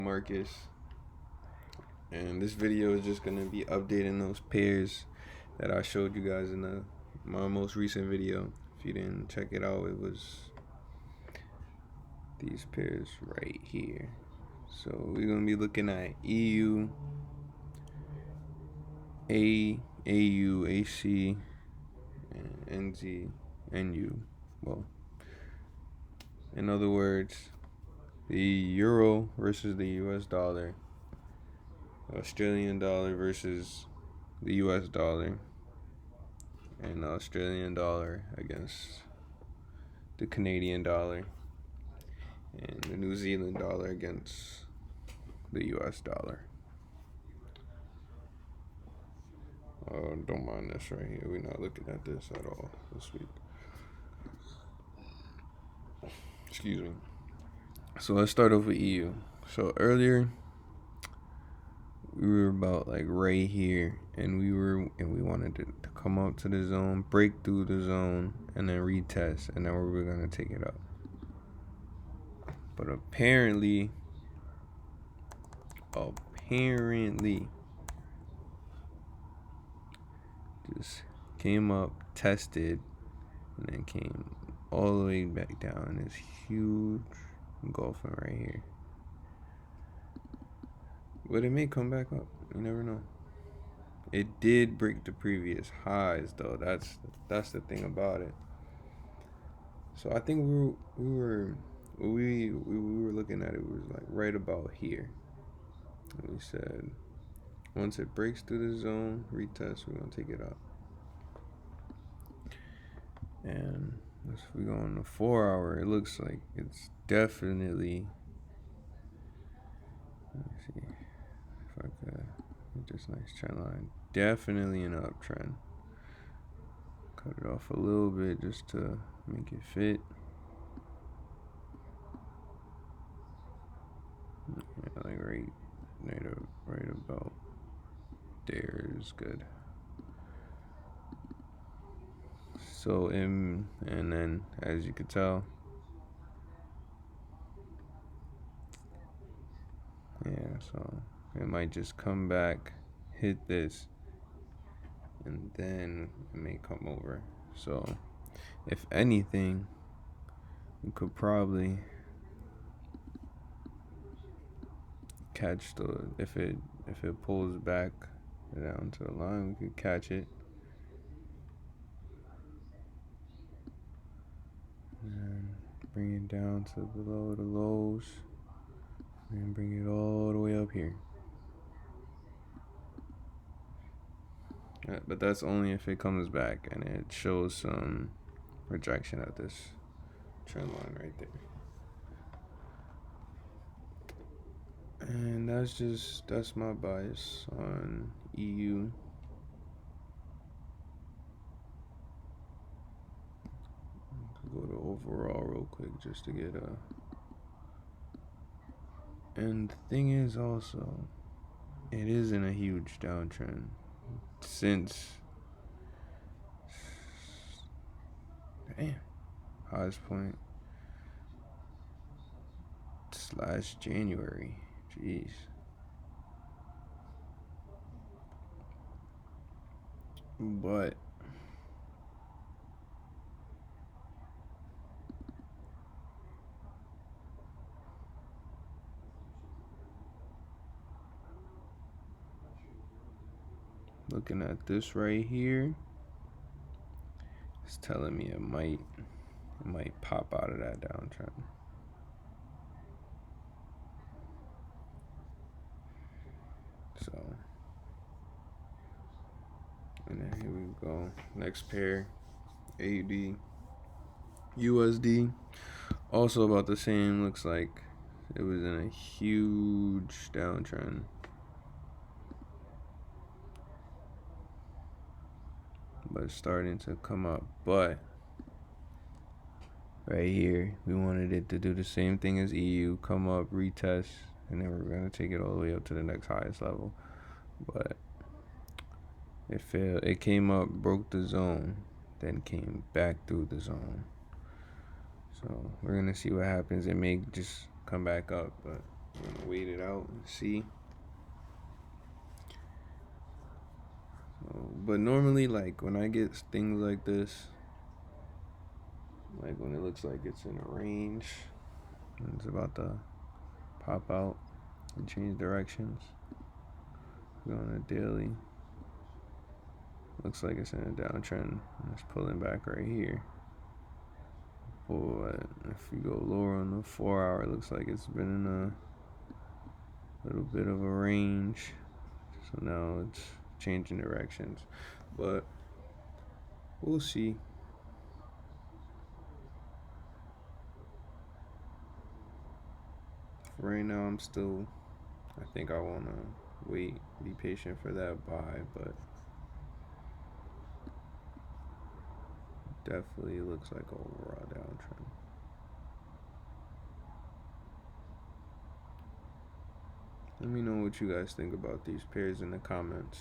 Marcus, and this video is just gonna be updating those pairs that I showed you guys in my most recent video. If you didn't check it out, it was these pairs right here. So we're gonna be looking at EU, AU, AC, and NZ, NU. Well, in other words, the euro versus the US dollar, Australian dollar versus the US dollar, and the Australian dollar against the Canadian dollar, and the New Zealand dollar against the US dollar. Don't mind this right here. We're not looking at this at all this week. Excuse me. So let's start off with EU. So earlier we were about like right here, and we wanted to come up to the zone, break through the zone, and then retest, and then we were gonna take it up. But apparently just came up, tested, and then came all the way back down. This huge engulfing right here. But it may come back up. You never know. It did break the previous highs, though. That's the thing about it. So I think we were looking at it was like right about here. And we said once it breaks through the zone, retest, we're gonna take it up. And if we go on the 4 hour, it looks like it's definitely. Let me see if I could get this nice trend line. Definitely an uptrend. Cut it off a little bit just to make it fit. Yeah, like right about there is good. So and then as you could tell, yeah, so it might just come back, hit this, and then it may come over. So if anything, we could probably catch if it pulls back down to the line, we could catch it and bring it down to below the lows and bring it all the way up here. But that's only if it comes back and it shows some rejection at this trend line right there. And that's my bias on EU. Go to overall real quick just to get a. And the thing is also, it isn't a huge downtrend since highest point / January. Jeez. But looking at this right here, it's telling me it might pop out of that downtrend. So, and then here we go. Next pair, AUD, USD. Also about the same. Looks like it was in a huge downtrend. But it's starting to come up. But right here, we wanted it to do the same thing as EU, come up, retest, and then we're going to take it all the way up to the next highest level. But it failed. It came up, broke the zone, then came back through the zone. So we're going to see what happens. It may just come back up, but I'm gonna wait it out and see. But normally, like when I get things like this, like when it looks like it's in a range, and it's about to pop out and change directions. Go on a daily. Looks like it's in a downtrend. And it's pulling back right here. But if you go lower on the 4 hour, it looks like it's been in a little bit of a range. So now it's changing directions. But we'll see. For right now, I think I want to wait, be patient for that buy, but definitely looks like a overall downtrend. Let me know what you guys think about these pairs in the comments.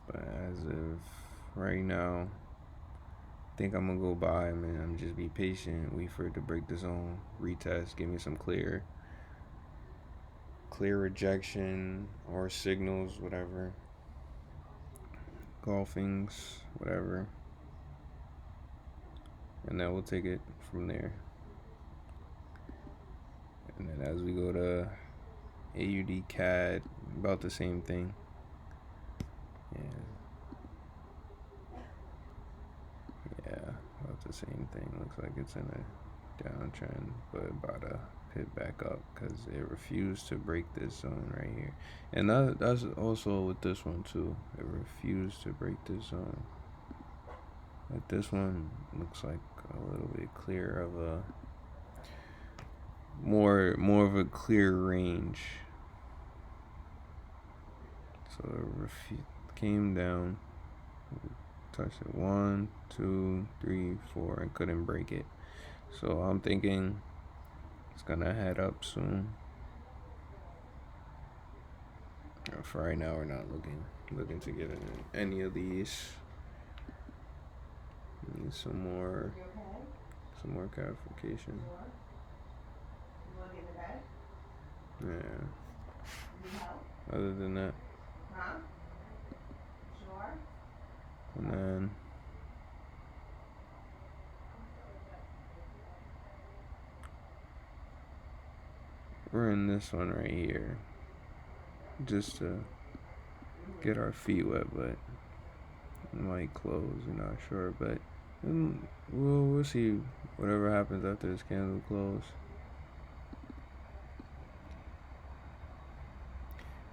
But as of right now, I think I'm gonna go buy, man. I'm just be patient, wait for it to break the zone, retest, give me some clear rejection or signals, whatever. Golfings, whatever. And then we'll take it from there. And then as we go to AUD CAD, about the same thing. Yeah, about the same thing. Looks like it's in a downtrend, but about to hit back up because it refused to break this zone right here. And that's also with this one too. It refused to break this zone. But this one looks like a little bit clear of a more of a clear range. So it came down, touched it 1, 2, 3, 4, and couldn't break it. So I'm thinking it's gonna head up soon. For right now, we're not looking to get in any of these. Need some more clarification. Yeah. Other than that, and then we're in this one right here, just to get our feet wet, but it might close. You're not sure, but we'll see whatever happens after this candle close.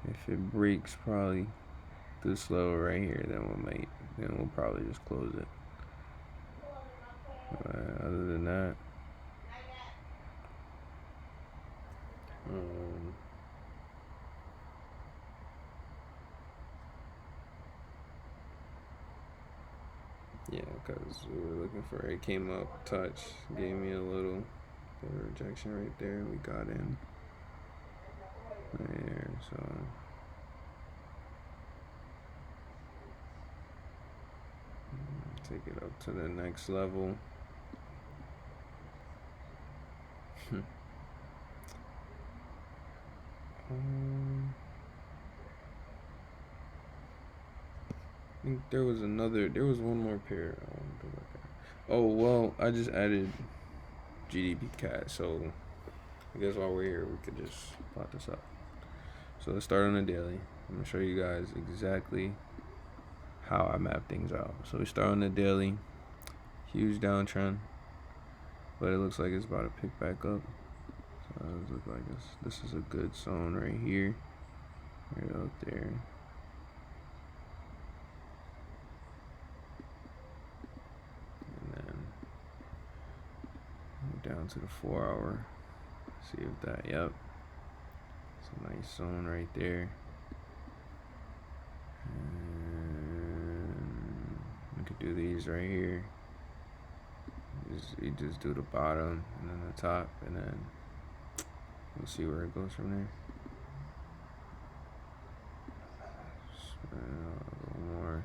If it breaks probably this level right here, then we'll probably just close it. Other than that, yeah, because we were looking for it. Came up, touched, gave me a little rejection right there. We got in there, so take it up to the next level. I think there was one more pair I wanted to look at. Oh, well, I just added GDP CAD, so I guess while we're here, we could just plot this up. So let's start on the daily. I'm going to show you guys exactly how I map things out. So we start on the daily, huge downtrend, but it looks like it's about to pick back up. So it looks like this is a good zone right here, right out there. Down to the 4 hour. See if that, yep. It's a nice zone right there. And we could do these right here. You just do the bottom and then the top, and then we'll see where it goes from there. A little more.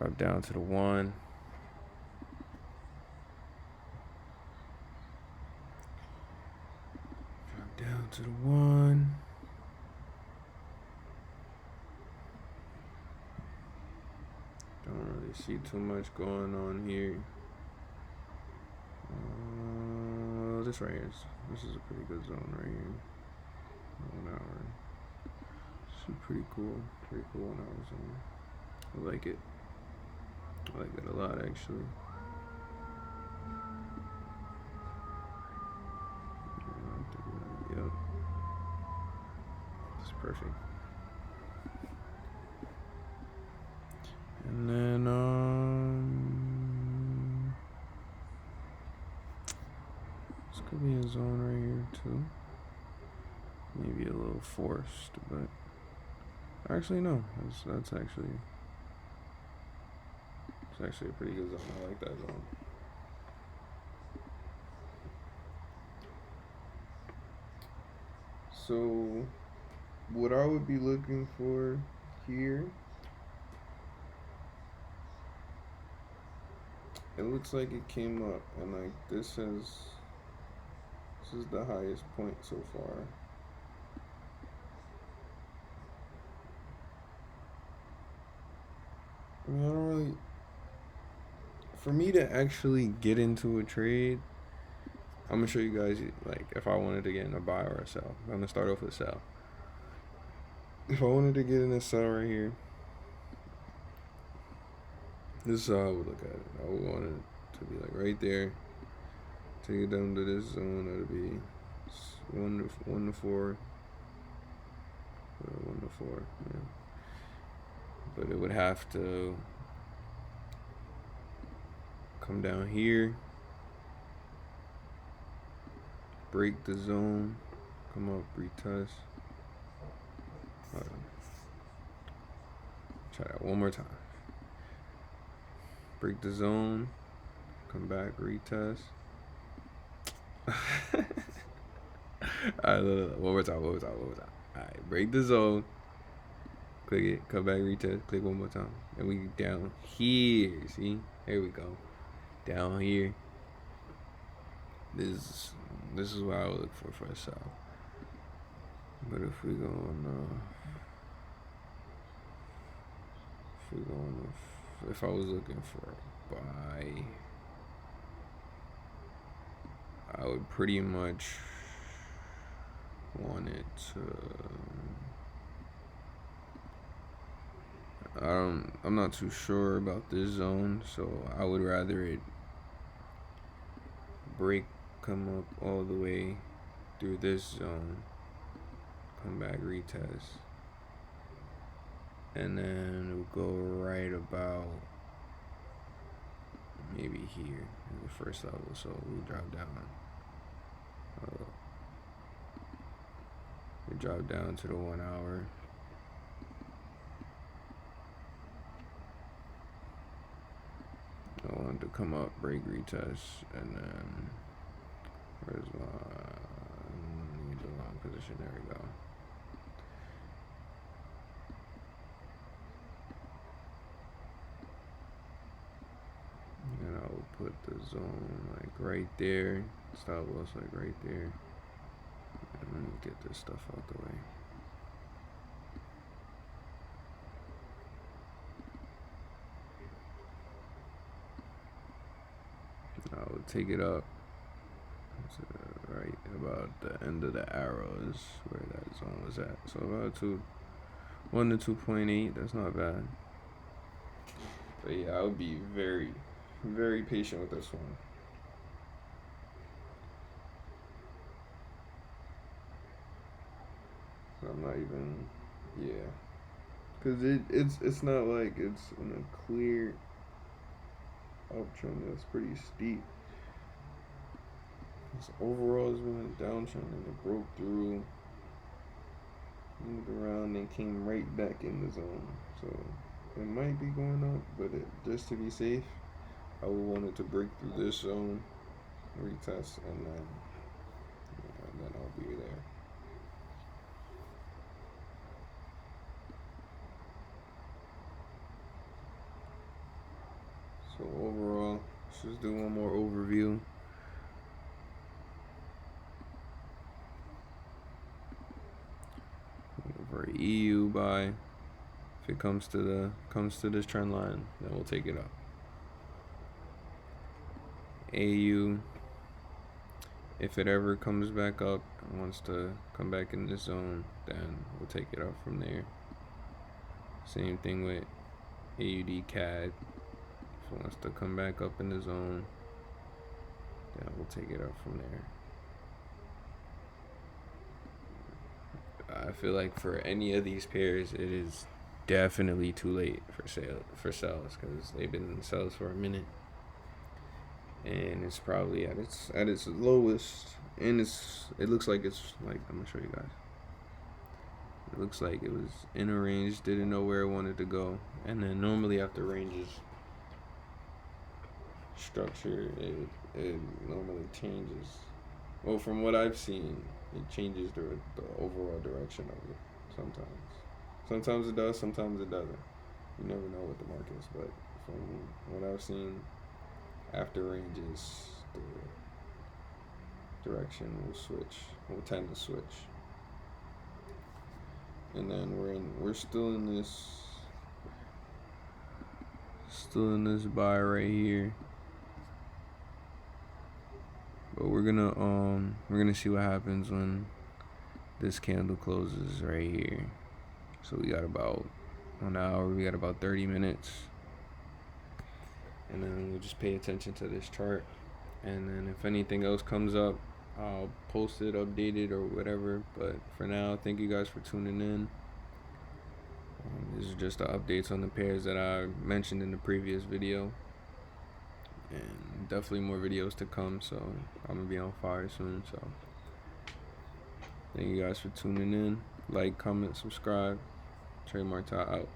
Drop down to the 1. Drop down to the 1. Don't really see too much going on here. This right here, this is a pretty good zone right here. 1 hour. This is pretty cool 1 hour zone. I like it. I like it a lot, actually. Yep. It's perfect. And then, this could be a zone right here, too. Maybe a little forced, but actually, no. That's actually... It's actually a pretty good zone. I like that zone. So, what I would be looking for here, it looks like it came up, and like this is the highest point so far. I mean, I don't really. For me to actually get into a trade, I'm gonna show you guys like if I wanted to get in a buy or a sell. I'm gonna start off with sell. If I wanted to get in a sell right here, this is how I would look at it. I would want it to be like right there. Take it down to this zone. That'll be 1 to 4. 1 to 4. Yeah. But it would have to come down here, break the zone, come up, retest. Hold on. Try that one more time. Break the zone, come back, retest. Alright, look. One more time. Alright, break the zone. Click it, come back, retest, click one more time. And we down here, see? Here we go. Down here. This is what I would look for a sell. But if we go on if I was looking for a buy, I would pretty much want it to I'm not too sure about this zone, so I would rather it break, come up all the way through this zone, come back, retest, and then it'll go right about maybe here in the first level. So we drop down. We drop down to the 1 hour. I want to come up, break, retest, and then where's my need the long position? There we go. And I'll put the zone like right there, stop loss like right there, and let me get this stuff out the way. I would take it up to right about the end of the arrows where that zone was at. So about 1 to 2.8. That's not bad. But yeah, I would be very, very patient with this one. I'm not even, yeah, because it's not like it's in a clear uptrend that's pretty steep. This overall has been a downtrend, and it broke through, moved around, and came right back in the zone. So it might be going up, but just to be safe, I would want it to break through this zone, retest, and then I'll be there. So overall, let's just do one more overview. For EU buy, if it comes to this trend line, then we'll take it up. AU, if it ever comes back up and wants to come back in this zone, then we'll take it up from there. Same thing with AUD CAD. If it wants to come back up in the zone, then we'll take it up from there. I feel like for any of these pairs, it is definitely too late for sells, because they've been in sells for a minute, and it's probably at its lowest, and it looks like it's like, I'm gonna show you guys. It looks like it was in a range, didn't know where it wanted to go, and then normally after ranges structure, it normally changes. Well, from what I've seen, it changes the overall direction of it sometimes. Sometimes it does, sometimes it doesn't. You never know with the markets, but from what I've seen, after ranges, the direction will tend to switch. And then we're still in this buy right here. But we're gonna see what happens when this candle closes right here. So we got about 1 hour, we got about 30 minutes. And then we'll just pay attention to this chart. And then if anything else comes up, I'll post it, update it, or whatever. But for now, thank you guys for tuning in. These are just the updates on the pairs that I mentioned in the previous video. And definitely more videos to come, so I'm gonna be on fire soon. So thank you guys for tuning in. Like, comment, subscribe. Trademark out.